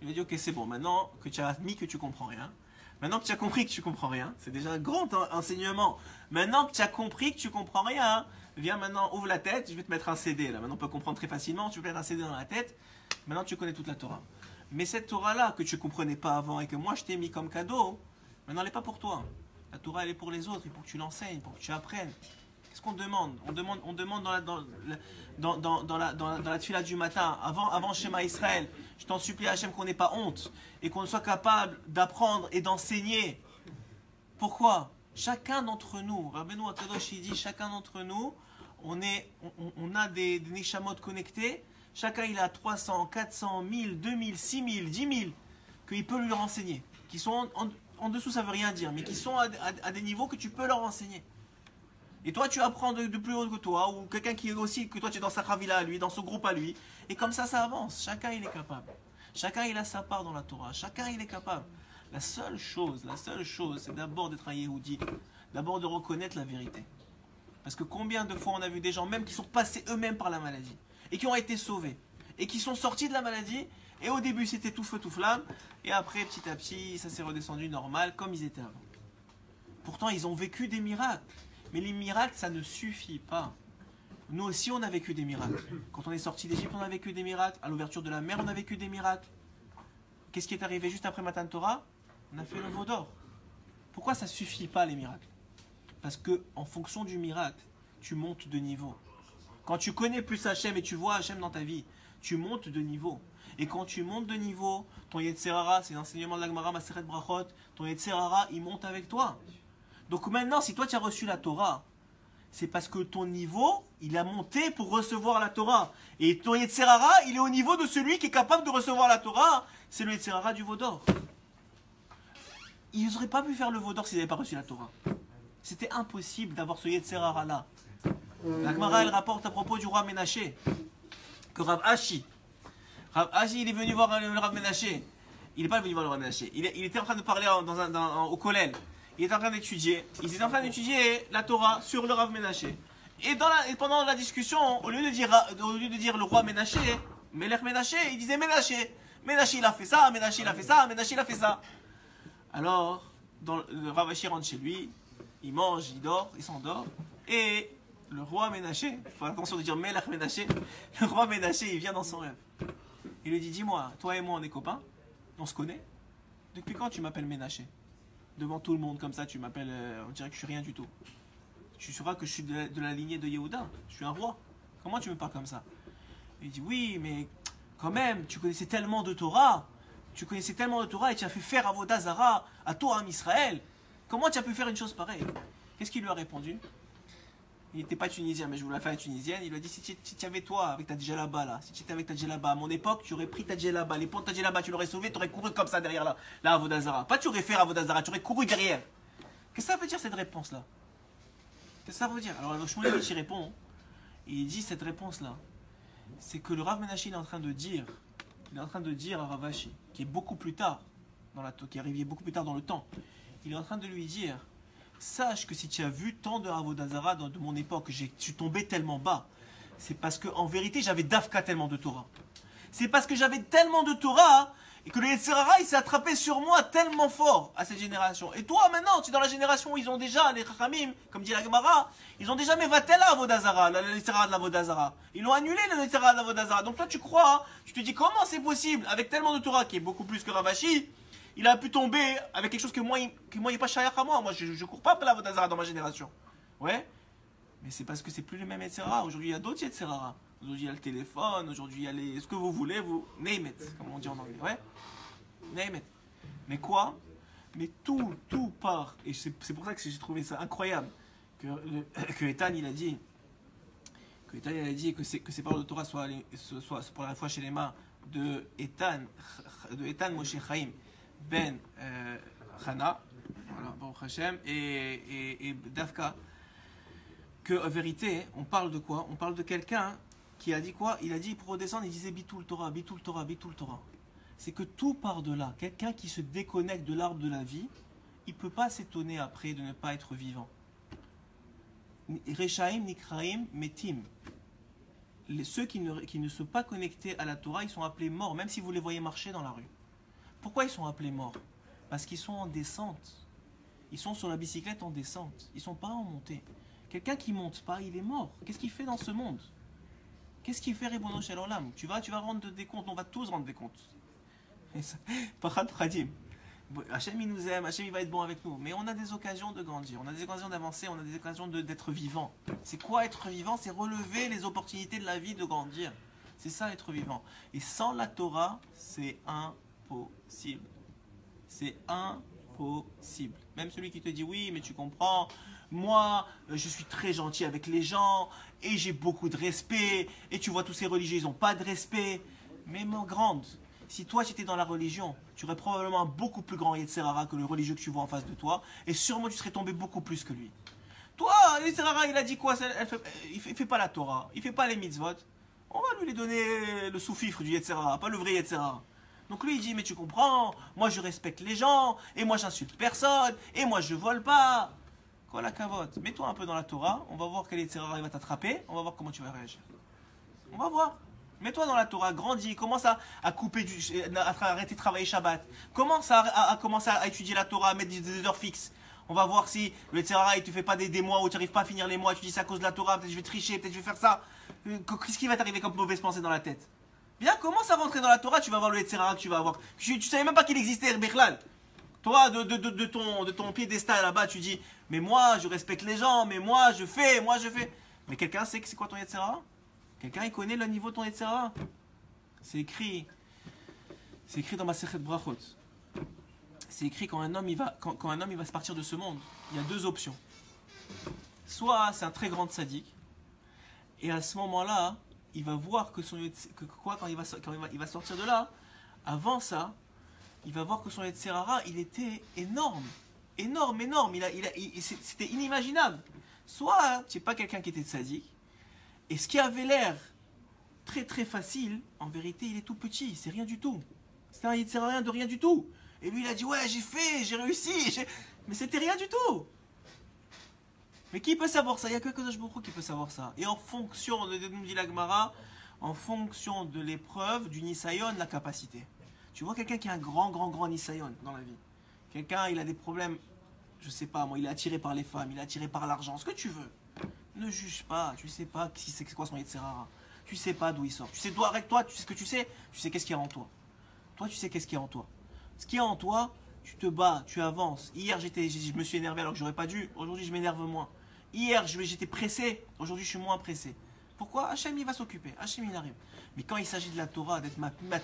Il a dit, ok, c'est bon, maintenant que tu as admis que tu comprends rien, maintenant que tu as compris que tu comprends rien, c'est déjà un grand enseignement. Maintenant que tu as compris que tu comprends rien, viens maintenant, ouvre la tête, je vais te mettre un CD. Là. Maintenant, on peut comprendre très facilement, tu peux mettre un CD dans la tête. Maintenant, tu connais toute la Torah. Mais cette Torah-là, que tu ne comprenais pas avant et que moi je t'ai mis comme cadeau, maintenant elle n'est pas pour toi. La Torah elle est pour les autres, et pour que tu l'enseignes, pour que tu apprennes. Qu'est-ce qu'on demande? On demande dans la tefila du matin, avant Shema Israël, je t'en supplie Hachem qu'on n'ait pas honte et qu'on soit capable d'apprendre et d'enseigner. Pourquoi? Chacun d'entre nous, Rabbeinu Akadosh il dit, chacun d'entre nous, on a des neshamot connectés. Chacun il a 300, 400, 1000, 2000, 6000, 10 000 qu'il peut lui renseigner. Qui sont en dessous, ça veut rien dire, mais qui sont à des niveaux que tu peux leur enseigner. Et toi, tu apprends de plus haut que toi, ou quelqu'un qui est aussi, que toi tu es dans sa khavila à lui, dans son groupe à lui. Et comme ça avance. Chacun il est capable. Chacun il a sa part dans la Torah. Chacun il est capable. La seule chose, c'est d'abord d'être un Yehudi. D'abord de reconnaître la vérité. Parce que combien de fois on a vu des gens même qui sont passés eux-mêmes par la maladie. Et qui ont été sauvés. et qui sont sortis de la maladie. Et au début, c'était tout feu, tout flamme. Et après, petit à petit, ça s'est redescendu normal, comme ils étaient avant. Pourtant, ils ont vécu des miracles. Mais les miracles, ça ne suffit pas. Nous aussi, on a vécu des miracles. Quand on est sorti d'Égypte, on a vécu des miracles. À l'ouverture de la mer, on a vécu des miracles. Qu'est-ce qui est arrivé juste après Matan Torah? On a fait le veau d'or. Pourquoi ça ne suffit pas, les miracles? Parce que en fonction du miracle, tu montes de niveau. Quand tu connais plus Hachem et tu vois Hachem dans ta vie, tu montes de niveau. Et quand tu montes de niveau, ton Yetzerara, c'est l'enseignement de la Gemara, Maseret Brachot, ton Yetzerara, il monte avec toi. Donc maintenant, si toi tu as reçu la Torah, c'est parce que ton niveau, il a monté pour recevoir la Torah. Et ton Yetzerara, il est au niveau de celui qui est capable de recevoir la Torah. C'est le Yetzerara du veau d'or. Ils n'auraient pas pu faire le veau d'or s'ils n'avaient pas reçu la Torah. C'était impossible d'avoir ce Yetzerara là. La Gemara, elle rapporte à propos du roi Ménaché que Rav Ashi, il est venu voir le Rav Ménaché. Il n'est pas venu voir le Rav Ménaché. Il était en train de parler au Kollel. Il était en train d'étudier. Ils étaient en train d'étudier la Torah sur le Rav Ménaché. Et pendant la discussion, au lieu de dire le roi Ménaché, Melech Ménaché, il disait Ménaché. Ménaché, il a fait ça, Ménaché, il a fait ça, Ménaché, il a fait ça. Alors, le Rav Ashi rentre chez lui, il mange, il dort, il s'endort. Et le roi Ménaché, il faut attention de dire Melech Ménaché, le roi Ménaché, il vient dans son rêve. Il lui dit, dis-moi, toi et moi, on est copains, on se connaît. Depuis quand tu m'appelles Ménaché? Devant tout le monde, comme ça, tu m'appelles, on dirait que je suis rien du tout. Tu sauras que je suis de la lignée de Yehuda, je suis un roi. Comment tu me parles comme ça? Il dit, oui, mais quand même, tu connaissais tellement de Torah, et tu as fait faire Avodah Zara à toi, à Israël. Comment tu as pu faire une chose pareille? Qu'est-ce qu'il lui a répondu? Il n'était pas tunisien, mais je voulais faire une tunisienne. Il lui a dit, si tu avais toi, avec ta djellaba là, si tu étais avec ta djellaba, à mon époque, tu aurais pris ta djellaba, les ponts de ta djellaba, tu l'aurais sauvé, tu aurais couru comme ça derrière la Avodah Zara. Pas tu aurais fait Avodah Zara, tu aurais couru derrière. Qu'est-ce que ça veut dire cette réponse-là? Qu'est-ce que ça veut dire? Alors le Shmuelevitch, il répond, il dit cette réponse-là, c'est que le Rav Menaché, il est en train de dire à Rav Ashi, qui est beaucoup plus tard, qui est arrivé beaucoup plus tard dans le temps, il est en train de lui dire, sache que si tu as vu tant de Avodah Zara de mon époque, je suis tombé tellement bas, c'est parce qu'en vérité j'avais dafka tellement de Torah. C'est parce que j'avais tellement de Torah et que le Yetzirara il s'est attrapé sur moi tellement fort à cette génération. Et toi maintenant, tu es dans la génération où ils ont déjà, les Chachamim, comme dit la Gemara, ils ont déjà mevatel la Avodah Zara, le Yetzirara de la Avodah Zara. Ils l'ont annulé le Yetzirara de la Avodah Zara. Donc toi tu crois, tu te dis comment c'est possible, avec tellement de Torah qui est beaucoup plus que Rav Ashi, il a pu tomber avec quelque chose que moi il n'est pas shayach à moi. Moi, je ne cours pas après la Avodah Zara dans ma génération. Ouais. Mais c'est parce que c'est plus le même Yetzirara. Aujourd'hui, il y a d'autres Yetzirara. Aujourd'hui, il y a le téléphone. Aujourd'hui, il y a les... ce que vous voulez, vous... Name it, comme on dit en anglais. Ouais. Name it. Mais quoi? Mais tout part. Et c'est pour ça que j'ai trouvé ça incroyable. Que Ethan, il a dit... que ces paroles de Torah soient pour la fois chez les mains de Ethan Moshe Chaim Ben Chana, voilà, Baruch Hashem, et Dafka, que en vérité, on parle de quoi? On parle de quelqu'un qui a dit quoi? Il a dit pour redescendre, il disait Bitul Torah, Bitul Torah, Bitul Torah. C'est que tout part de là. Quelqu'un qui se déconnecte de l'arbre de la vie, il ne peut pas s'étonner après de ne pas être vivant. Rechaim, Nikraim, Metim. Ceux qui ne sont pas connectés à la Torah, ils sont appelés morts, même si vous les voyez marcher dans la rue. Pourquoi ils sont appelés morts? Parce qu'ils sont en descente. Ils sont sur la bicyclette en descente. Ils ne sont pas en montée. Quelqu'un qui ne monte pas, il est mort. Qu'est-ce qu'il fait dans ce monde? Qu'est-ce qu'il fait, Ribono Shel Olam? Tu vas rendre des comptes. On va tous rendre des comptes. Pachat Pradim. Hachem, il nous aime. Hachem, il va être bon avec nous. Mais on a des occasions de grandir. On a des occasions d'avancer. On a des occasions d'être vivant. C'est quoi être vivant? C'est relever les opportunités de la vie de grandir. C'est ça, être vivant. Et sans la Torah, c'est impossible. C'est impossible. Même celui qui te dit oui, mais tu comprends, moi, je suis très gentil avec les gens et j'ai beaucoup de respect. Et tu vois, tous ces religieux, ils n'ont pas de respect. Mais mon grande, si toi, tu étais dans la religion, tu aurais probablement un beaucoup plus grand Yetzirara que le religieux que tu vois en face de toi. Et sûrement, tu serais tombé beaucoup plus que lui. Toi, Yetzirara, il a dit quoi? Il fait pas la Torah, il fait pas les mitzvot. On va lui donner le sous-fifre du Yetzirara, pas le vrai Yetzirara. Donc lui il dit mais tu comprends, moi je respecte les gens, et moi j'insulte personne, et moi je vole pas. Quoi la cavote? Mets-toi un peu dans la Torah, on va voir quel Yetzirara il va t'attraper, on va voir comment tu vas réagir. On va voir. Mets-toi dans la Torah, grandis, commence à couper à arrêter de travailler Shabbat. Commence à commencer à étudier la Torah, à mettre des heures fixes. On va voir si le Tzerara, il te fait pas des mois où tu n'arrives pas à finir les mois, tu dis c'est à cause de la Torah, peut-être je vais tricher, peut-être je vais faire ça. Qu'est-ce qui va t'arriver comme mauvaise pensée dans la tête? Viens, commence à rentrer dans la Torah, tu vas voir le Tzerara que tu vas avoir. Tu savais même pas qu'il existait, Bechlal. Toi, de ton piédestal là-bas, tu dis, mais moi, je respecte les gens, mais moi, je fais. Mais quelqu'un sait que c'est quoi ton Yetzirah? Quelqu'un, il connaît le niveau de ton Yetzirah? C'est écrit dans ma Masechet Brachot. C'est écrit quand un homme il va se partir de ce monde, il y a deux options. Soit c'est un très grand sadique, et à ce moment-là, il va voir que quand il va sortir de là, avant ça, il va voir que son Yetzirah, il était énorme. C'était inimaginable. Soit tu n'es pas quelqu'un qui était sadique, et ce qui avait l'air très très facile, en vérité, il est tout petit, c'est rien du tout. C'est un Yetzirah de rien du tout. Et lui, il a dit, ouais, j'ai réussi, mais c'était rien du tout. Mais qui peut savoir ça? Il n'y a que Kadosh Baruch Hu qui peut savoir ça. Et en fonction, nous dit la Gemara, en fonction de l'épreuve, du Nisayon, la capacité. Tu vois quelqu'un qui a un grand Nisayon dans la vie. Quelqu'un, il a des problèmes, je sais pas, moi, il est attiré par les femmes, il est attiré par l'argent, ce que tu veux. Ne juge pas, tu sais pas c'est quoi son Yetzirah. Tu sais pas d'où il sort. Tu sais, toi, avec toi, tu sais ce que tu sais qu'est-ce qu'il y a en toi. Toi, tu sais qu'est-ce qu'il y a en toi. Ce qu'il y a en toi, tu te bats, tu avances. Hier, je me suis énervé alors que j'aurais pas dû. Aujourd'hui, je m'énerve moins. Hier, j'étais pressé. Aujourd'hui, je suis moins pressé. Pourquoi? Hachem, il va s'occuper. Hachem, il arrive. Mais quand il s'agit de la Torah, d'être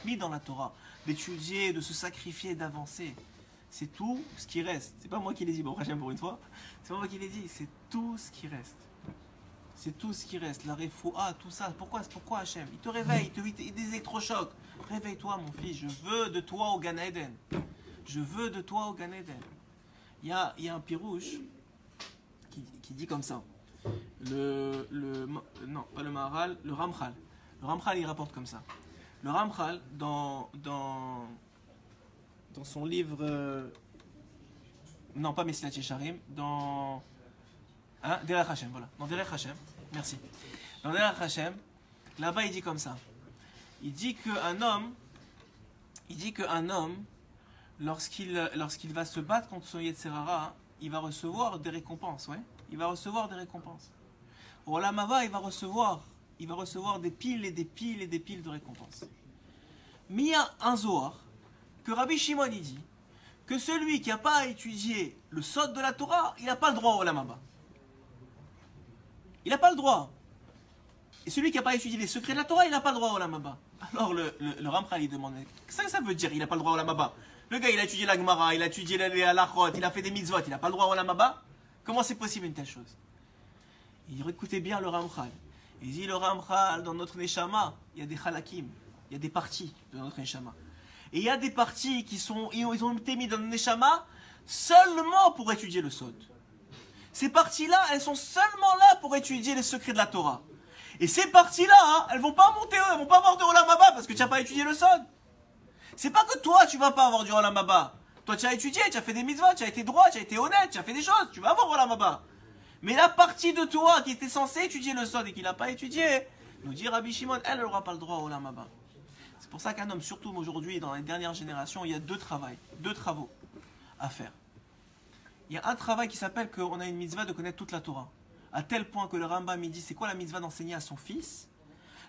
mis dans la Torah, d'étudier, de se sacrifier, d'avancer, c'est tout ce qui reste. C'est pas moi qui l'ai dit, bon, Hachem, pour une fois. C'est pas moi qui l'ai dit. C'est tout ce qui reste. C'est tout ce qui reste. La refoua, tout ça. Pourquoi Hachem? Il te réveille, il te des électrochocs. Réveille-toi, mon fils. Je veux de toi au Gan Eden. Je veux de toi au Gan Eden. Il y a un pirouche qui dit comme ça. Non, pas le Maharal, le Ramchal. Le Ramchal, il rapporte comme ça. Le Ramchal, dans son livre, non, pas Mesilat Yesharim, dans Derech Hashem, voilà. Dans Derech Hashem, merci. Dans Derech Hashem, là-bas, il dit comme ça. Il dit qu'un homme, lorsqu'il va se battre contre son Yetzirah, il va recevoir des récompenses, ouais. Il va recevoir des récompenses. Au Olam Haba, il va recevoir des piles et des piles et des piles de récompenses. Mais il y a un Zohar que Rabbi Shimon il dit que celui qui n'a pas étudié le sod de la Torah, il n'a pas le droit au Olam Haba. Il n'a pas le droit. Et celui qui n'a pas étudié les secrets de la Torah, il n'a pas le droit au Olam Haba. Alors le Ramchal, il demande, qu'est-ce que ça veut dire, il n'a pas le droit au Olam Haba? Le gars, il a étudié la Gemara, il a étudié les halachot, il a fait des mitzvot, il n'a pas le droit au Olam Haba? Comment c'est possible une telle chose? Il écoutez bien le Ramchal. Il dit, le Ramchal, dans notre Neshama, il y a des halakim, il y a des parties de notre Neshama. Et il y a des parties ils ont été mis dans le Neshama seulement pour étudier le Sod. Ces parties-là, elles sont seulement là pour étudier les secrets de la Torah. Et ces parties-là, elles vont pas monter, elles vont pas avoir de Olam Haba parce que tu n'as pas étudié le Sod. C'est pas que toi, tu vas pas avoir du Olam Haba. Toi, tu as étudié, tu as fait des mitzvot, tu as été droit, tu as été honnête, tu as fait des choses, tu vas avoir Olam Haba. Mais la partie de toi qui était censée étudier le Sod et qui n'a pas étudié, nous dit Rabbi Shimon, elle n'aura pas le droit au Olam Haba. C'est pour ça qu'un homme, surtout aujourd'hui, dans les dernières générations, il y a deux travaux à faire. Il y a un travail qui s'appelle qu'on a une mitzvah de connaître toute la Torah. À tel point que le Rambam il dit, c'est quoi la mitzvah d'enseigner à son fils?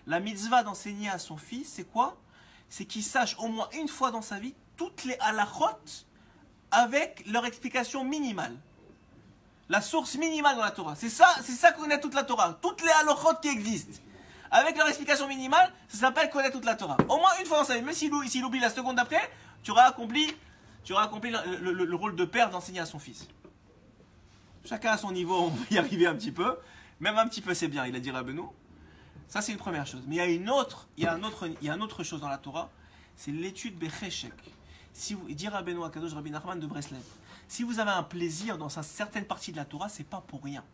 La mitzvah d'enseigner à son fils, c'est quoi? C'est qu'il sache au moins une fois dans sa vie toutes les halachot avec leur explication minimale. La source minimale dans la Torah. C'est ça connaître toute la Torah. Toutes les halachot qui existent. Avec leur explication minimale, ça s'appelle connaître toute la Torah. Au moins une fois dans sa vie. Même s'il oublie la seconde d'après, tu auras accompli le rôle de père d'enseigner à son fils. Chacun à son niveau, on va y arriver un petit peu. Même un petit peu, c'est bien, il a dit Rabbeinu. Ça, c'est une première chose. Mais il y a une autre chose dans la Torah, c'est l'étude Becheshek. Si vous, dit Rabbeinu Akadosh Rabbi Nachman de Breslev, si vous avez un plaisir dans une certaine partie de la Torah, c'est pas pour rien.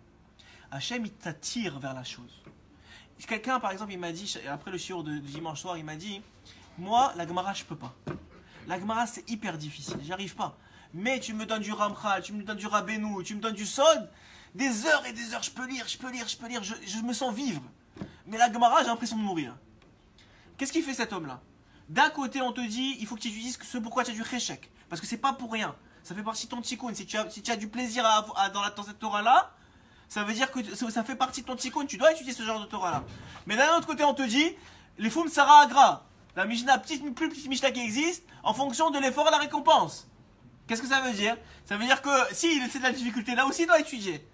Hachem, il t'attire vers la chose. Quelqu'un, par exemple, il m'a dit, après le shiur de dimanche soir, il m'a dit, moi, la Gemara, je peux pas. La Gemara, c'est hyper difficile, j'y arrive pas. Mais tu me donnes du Ramchal, tu me donnes du Rabbeinu, tu me donnes du Sod, des heures et des heures, je peux lire, je me sens vivre. Mais la Gemara, j'ai l'impression de mourir. Qu'est-ce qu'il fait cet homme-là? D'un côté, on te dit, il faut que tu utilises ce pourquoi tu as du réchec. Parce que c'est pas pour rien. Ça fait partie de ton tikkun. Si tu as du plaisir dans cette Torah-là, ça veut dire que ça fait partie de ton tikkun. Tu dois étudier ce genre de Torah-là. Mais d'un autre côté, on te dit, les fum Sarah Agra, la Mishnah, plus petite Mishnah qui existe, en fonction de l'effort et de la récompense. Qu'est-ce que ça veut dire? Ça veut dire que s'il c'est de la difficulté, là aussi, il doit étudier.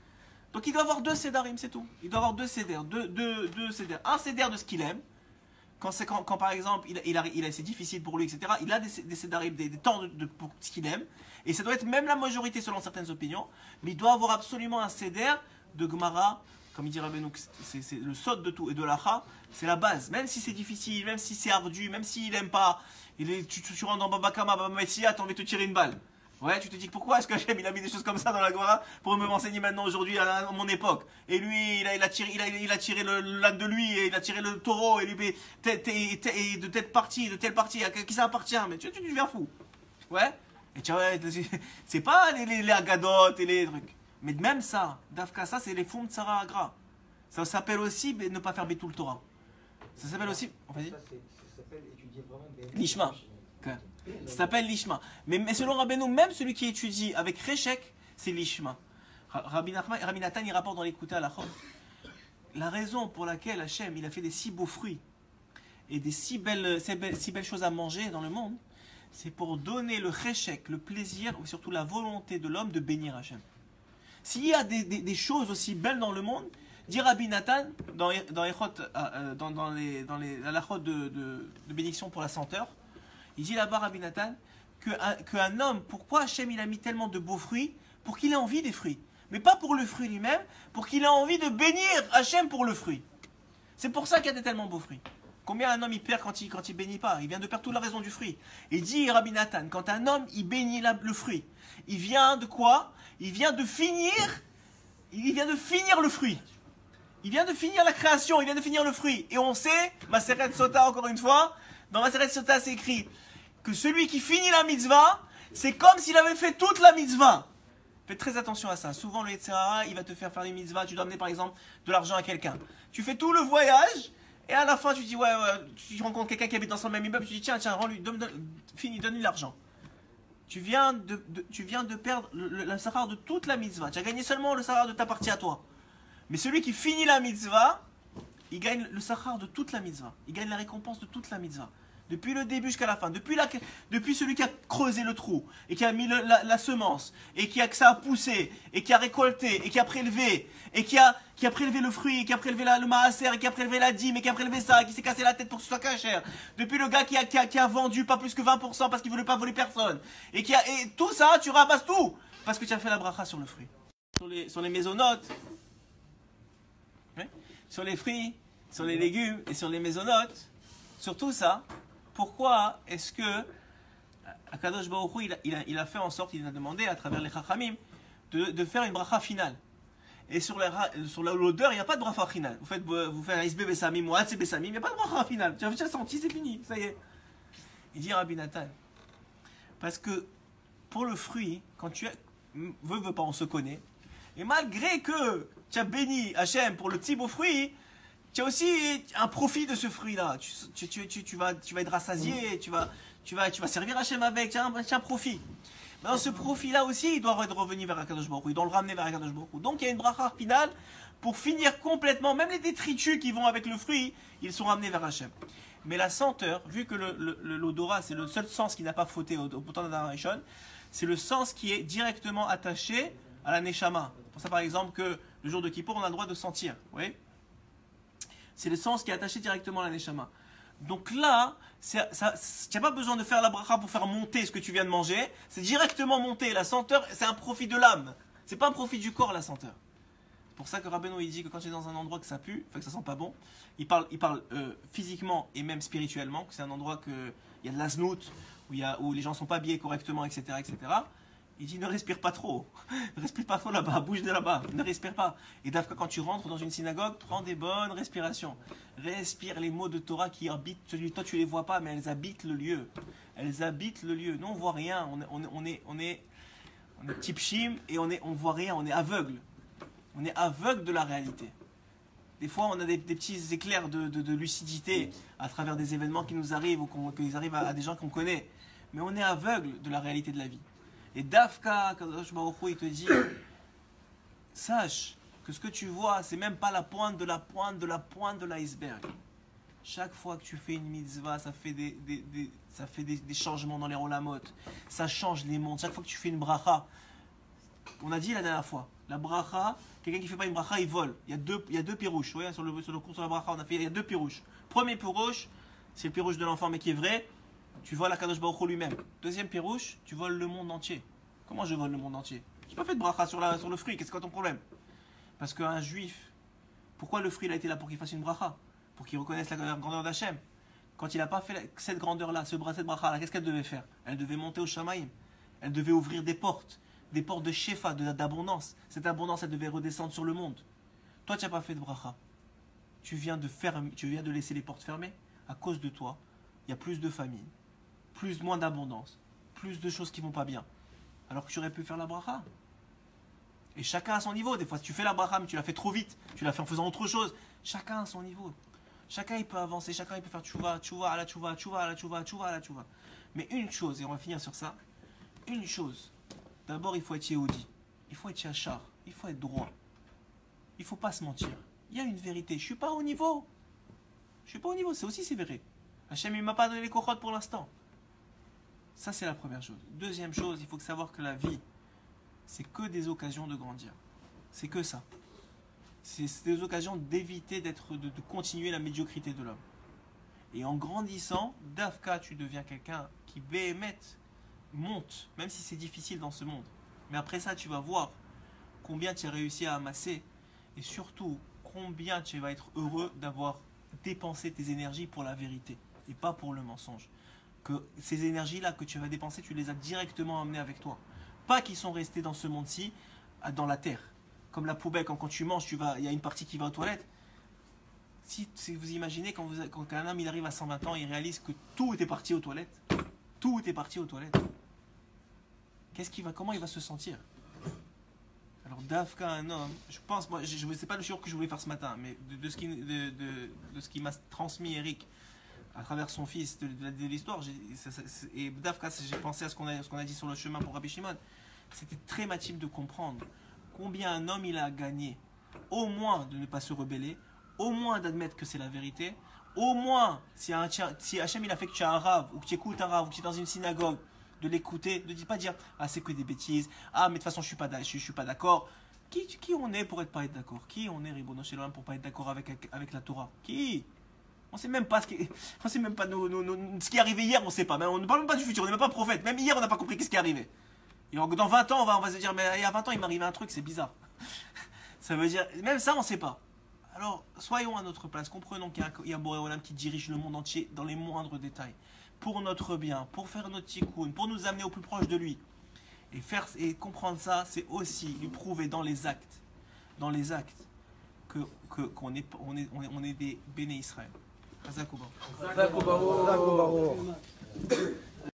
Donc il doit avoir 2 sédarim, c'est tout. Il doit avoir 2 sédar, deux sédar. Un sédar de ce qu'il aime. Quand par exemple, c'est difficile pour lui, etc., il a des sédarim, des temps pour ce qu'il aime. Et ça doit être même la majorité selon certaines opinions. Mais il doit avoir absolument un sédar de Gemara. Comme il dit Rabbeinu, c'est le sod de tout. Et de l'Acha, c'est la base. Même si c'est difficile, même si c'est ardu, même s'il n'aime pas, tu rentres dans Baba Kama, Baba Messia, t'as envie de te tirer une balle. Ouais, tu te dis pourquoi est-ce que Hachem il a mis des choses comme ça dans la Gemara pour me m'enseigner maintenant aujourd'hui à mon époque. Et lui, il a tiré le lac de lui, et il a tiré le taureau, et lui, de telle partie, à qui ça appartient. Mais tu deviens fou. Ouais. Et tu vois, c'est pas les agadotes et les trucs. Mais même ça, Dafka, ça c'est les fum Tsara Agra. Ça s'appelle aussi ne pas faire tout le Torah. Ça s'appelle aussi. Vas-y. Ça s'appelle étudier vraiment l'Ishma. Ça s'appelle l'Ishma. Mais selon Rabbeinu, même celui qui étudie avec Réchek, c'est l'Ishma. Rabbi Nathan, il rapporte dans l'Écouté à la Chod. La raison pour laquelle Hachem il a fait des si beaux fruits et des si belles choses à manger dans le monde, c'est pour donner le Réchek, le plaisir, et surtout la volonté de l'homme de bénir Hachem. S'il y a des choses aussi belles dans le monde, dit Rabbi Nathan, dans les halachot de bénédiction pour la senteur, il dit là-bas, Rabbi Nathan, qu'un homme, pourquoi Hachem il a mis tellement de beaux fruits? Pour qu'il ait envie des fruits. Mais pas pour le fruit lui-même, pour qu'il ait envie de bénir Hachem pour le fruit. C'est pour ça qu'il y a tellement beaux fruits. Combien un homme il perd quand il bénit pas? Il vient de perdre toute la raison du fruit. Et dit Rabbi Nathan, quand un homme il bénit le fruit, il vient de quoi? Il vient de finir le fruit. Il vient de finir la création, il vient de finir le fruit. Et on sait, Maseret Sota encore une fois, dans Maseret Sota c'est écrit que celui qui finit la mitzvah, c'est comme s'il avait fait toute la mitzvah. Faites très attention à ça. Souvent le Yetzirah, il va te faire des mitzvahs. Tu dois amener par exemple de l'argent à quelqu'un. Tu fais tout le voyage et à la fin tu dis ouais, tu rencontres quelqu'un qui habite dans son même immeuble, tu dis tiens, rends-lui, donne-lui l'argent. Tu viens de perdre le sahar de toute la mitzvah. Tu as gagné seulement le sahar de ta partie à toi. Mais celui qui finit la mitzvah, il gagne le sahar de toute la mitzvah. Il gagne la récompense de toute la mitzvah. Depuis le début jusqu'à la fin. Depuis celui qui a creusé le trou, et qui a mis la semence, et que ça a poussé, et qui a récolté, et qui a prélevé, et qui a prélevé le fruit, et qui a prélevé le maaser, et qui a prélevé la dîme, et qui a prélevé ça, et qui s'est cassé la tête pour que ce soit cachère. Depuis le gars qui a vendu pas plus que 20% parce qu'il ne voulait pas voler personne. Et tout ça, tu ramasses tout. Parce que tu as fait la bracha sur le fruit. Sur les mésonotes. Oui, sur les fruits, sur les légumes, et sur les mésonotes. Sur tout ça. Pourquoi est-ce que Akadosh Baruch Hu, il a fait en sorte, il a demandé à travers les Chachamim de faire une bracha finale. Et sur l'odeur, il n'y a pas de bracha finale. Vous faites un isbe besamim ou atse besamim, il n'y a pas de bracha finale. Tu as déjà senti, c'est fini, ça y est. Il dit Rabbi Nathan, parce que pour le fruit, quand tu veux pas, on se connaît. Et malgré que tu as béni Hachem pour le petit beau fruit, tu as aussi un profit de ce fruit-là. Tu vas être rassasié, tu vas servir Hachem avec, tu as un profit. Mais dans ce profit-là aussi, il doit revenir vers Akadosh Baruch Hu, il doit le ramener vers Akadosh Baruch Hu. Donc il y a une bracha finale pour finir complètement, même les détritus qui vont avec le fruit, ils sont ramenés vers Hachem. Mais la senteur, vu que l'odorat, c'est le seul sens qui n'a pas fauté au temps de la Rishon, c'est le sens qui est directement attaché à la Neshama. Pour ça, par exemple, que le jour de Kippour, on a le droit de sentir. Vous voyez ? C'est le sens qui est attaché directement à la Neshama. Donc là, tu n'as pas besoin de faire la bracha pour faire monter ce que tu viens de manger. C'est directement monté. La senteur, c'est un profit de l'âme. C'est pas un profit du corps, la senteur. C'est pour ça que Rabbeinu, il dit que quand tu es dans un endroit que ça pue, que ça sent pas bon, il parle physiquement et même spirituellement, que c'est un endroit il y a de la znout, où les gens sont pas habillés correctement, etc., etc. Il dit ne respire pas trop. Ne respire pas trop là-bas, bouge de là-bas, ne respire pas. Et quand tu rentres dans une synagogue, prends des bonnes respirations. Respire les mots de Torah qui habitent, toi tu les vois pas, mais elles habitent le lieu. Elles habitent le lieu. Nous on voit rien, on est tipshim et on voit rien, on est aveugle. On est aveugle de la réalité. Des fois, on a des petits éclairs de lucidité à travers des événements qui nous arrivent ou qu'ils arrivent à des gens qu'on connaît. Mais on est aveugle de la réalité de la vie. Et Dafka, Kadosh Baruch Hu, il te dit, sache que ce que tu vois, c'est même pas la pointe de la pointe de la pointe de l'iceberg. Chaque fois que tu fais une mitzvah, ça fait des changements dans les rolamot. Ça change les mondes. Chaque fois que tu fais une bracha, on a dit la dernière fois, la bracha, quelqu'un qui ne fait pas une bracha, il vole. Il y a deux pirouches. Vous voyez, sur le cours sur la bracha, il y a deux pirouches. Premier pirouche, c'est le pirouche de l'enfant, mais qui est vrai. Tu voles la Kadosh Baruch Hu lui-même. Deuxième pirouche, tu voles le monde entier. Comment je vole le monde entier? Je n'ai pas fait de bracha sur le fruit. Qu'est-ce que ton problème? Parce qu'un juif, pourquoi le fruit il a été là pour qu'il fasse une bracha? Pour qu'il reconnaisse la grandeur d'Hachem. Quand il n'a pas fait cette grandeur-là, cette bracha-là, qu'est-ce qu'elle devait faire? Elle devait monter au Shamaïm. Elle devait ouvrir des portes de shefa, d'abondance. Cette abondance, elle devait redescendre sur le monde. Toi, tu n'as pas fait de bracha. Tu viens de laisser les portes fermées. À cause de toi, il y a plus de famine, moins d'abondance, plus de choses qui ne vont pas bien. Alors que tu aurais pu faire la bracha. Et chacun à son niveau. Des fois, tu fais la bracha, mais tu l'as fait trop vite. Tu l'as fait en faisant autre chose. Chacun à son niveau. Chacun il peut avancer, chacun il peut faire tchouva à la tchouva, tchouva à la tchouva, tchouva à la tchouva. Mais une chose, et on va finir sur ça, une chose, d'abord il faut être yéhoudi, il faut être yachar, il faut être droit. Il ne faut pas se mentir. Il y a une vérité, je ne suis pas au niveau. Je ne suis pas au niveau, c'est vrai. Hachem il ne m'a pas donné les cochotes pour l'instant. Ça c'est la première chose. Deuxième chose, il faut savoir que la vie, c'est que des occasions de grandir. C'est que ça. C'est des occasions d'éviter de continuer la médiocrité de l'homme. Et en grandissant, Dafka, tu deviens quelqu'un qui monte, même si c'est difficile dans ce monde. Mais après ça, tu vas voir combien tu as réussi à amasser et surtout combien tu vas être heureux d'avoir dépensé tes énergies pour la vérité et pas pour le mensonge. Que ces énergies-là que tu vas dépenser, tu les as directement amenées avec toi. Pas qu'ils sont restés dans ce monde-ci, dans la terre. Comme la poubelle, quand tu manges, il y a une partie qui va aux toilettes. Si vous imaginez, quand un homme il arrive à 120 ans, il réalise que tout était parti aux toilettes. Tout était parti aux toilettes. Comment il va se sentir? Alors, Dafka, un homme, je pense, moi, je ne sais pas le jour que je voulais faire ce matin, mais de ce qui m'a transmis Eric à travers son fils de l'histoire, et Dafka, j'ai pensé à ce qu'on a dit sur le chemin pour Rabbi Shimon. C'était très matime de comprendre combien un homme il a gagné, au moins de ne pas se rebeller, au moins d'admettre que c'est la vérité, au moins si Hachem il a fait que tu as un rave, ou que tu écoutes un rave, ou que tu es dans une synagogue, de l'écouter, de ne pas dire ah c'est que des bêtises, ah mais de toute façon je suis pas d'accord. Qui on est pour pas être d'accord? Qui on est Ribono Shel Olam pour pas être d'accord avec la Torah? Qui? On sait même pas ce qui est arrivé hier, on sait pas. On ne parle même pas du futur, on n'est même pas prophète. Même hier on n'a pas compris ce qui est arrivé. Et dans 20 ans, on va se dire, mais il y a 20 ans, il m'est arrivé un truc, c'est bizarre. Ça veut dire, même ça, on ne sait pas. Alors, soyons à notre place, comprenons qu'il y a un Boré Olam qui dirige le monde entier dans les moindres détails. Pour notre bien, pour faire notre tikkun, pour nous amener au plus proche de lui. Et comprendre ça, c'est aussi lui prouver dans les actes, qu'on est des béné Israël. Hazak U'Baruch.